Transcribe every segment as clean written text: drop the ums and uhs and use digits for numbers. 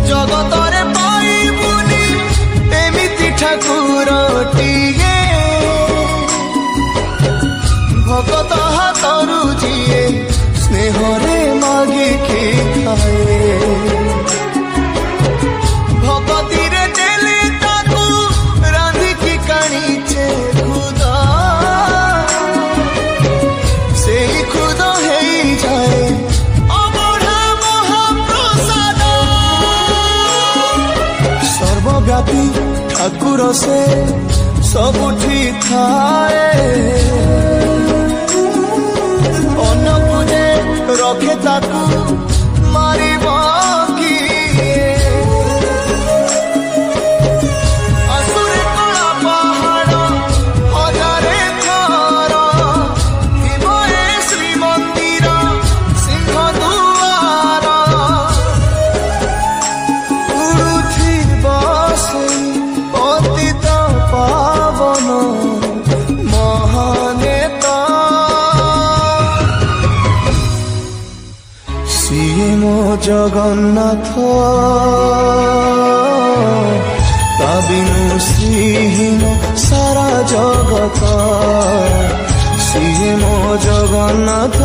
ଜଗତରେ ପାଇବୁନି ଏମିତି ଠାକୁରଟିଏ, ଭଗତ ହାତରୁ ଯିଏ ସ୍ନେହରେ ମାଗିକି ଖାଏ। ଭଗତିରେ ଦେଲେ ତାକୁ ରାନ୍ଧିକି କାଣିଛେ ଖୁଦ, ସେଇ ଖୁଦ ହେଇଯାଏ ଅବଢା ମହାପ୍ରସାଦ। ସର୍ବବ୍ୟାପୀ ଠାକୁର ସେ ସବୁଠି ଥାଏ, ଅନ୍ନକୁ ଯେ ରଖେ ତାକୁ ମାରିବ କିଏ? ଆସୁରେ କଳା ପାହାଡ଼ ହଜାରେ ଥର ଥିବ ଏ ଶ୍ରୀମନ୍ଦିର ସିଂହ ଦୁଆର, ଉଡୁଥିବ ସେଇ ପତିତ ପାବନ ମହାନେତା। ସିଏ ମୋ ଜଗନ୍ନାଥ, ତା ବିନୁ ଶ୍ରୀହୀନ ସାରା ଜଗତ। ସିଏ ମୋ ଜଗନ୍ନାଥ,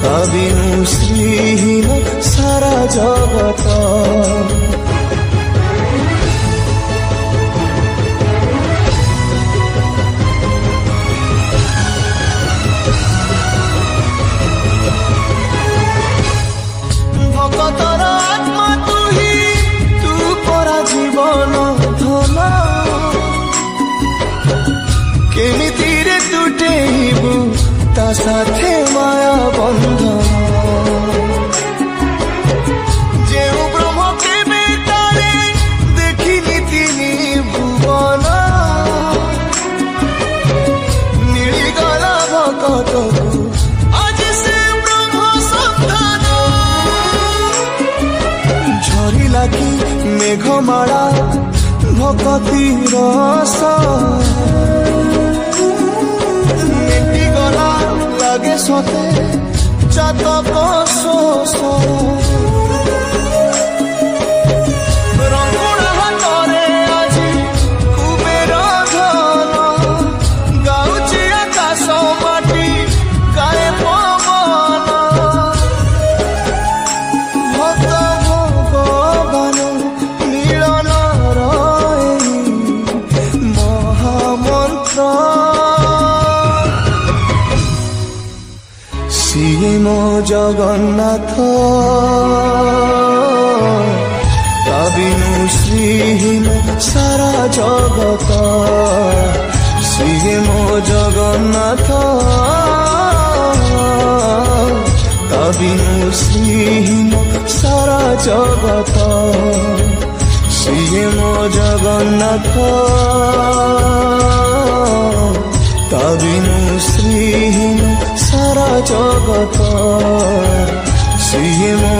ତା ବିନୁ ଶ୍ରୀହୀନ ସାରା ଜଗତ। ভগতর আত্মা তুহি, তু পরা জীবন ধন। কেমিতিরে তুটেইবু তা সাথে মায়া বন্ধন। যেউ ব্রহ্ম কেবে তারে দেখিনি তিনি ভুবন, মিলিগলা ভগতকু আজি সে ব্রহ্ম সন্ধান। ঝরিলা কি মেঘমালা ভগতি রস, মেটি গলা লাগে সতে চাতক শোষ। রঙ্গুଣା হাতরে আজি কুবের ধন, গাউছি আকাশ মাটি গায়ে পবন। ভক্ত ভগবান মিলন রই মহামন্ত্র। সিয়ে মো জগন্নাথ, তা বিনু শ্রীহীন সারা জগত। সিয়ে মো জগন্নাথ, তা বিনু শ্রীহীন সারা জগত। সিয়ে মো জগন্নাথ, তা বিনু শ্রীহীন সারা জগত। সিয়ে মো